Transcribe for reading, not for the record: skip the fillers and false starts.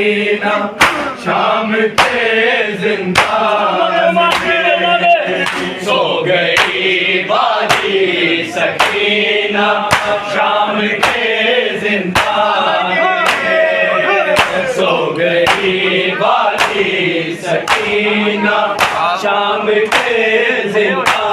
سکینہ شام کے زندان میں سو گئی باجی سکینہ شام کے زندان میں سو گئی باجی سکینہ شام کے زندان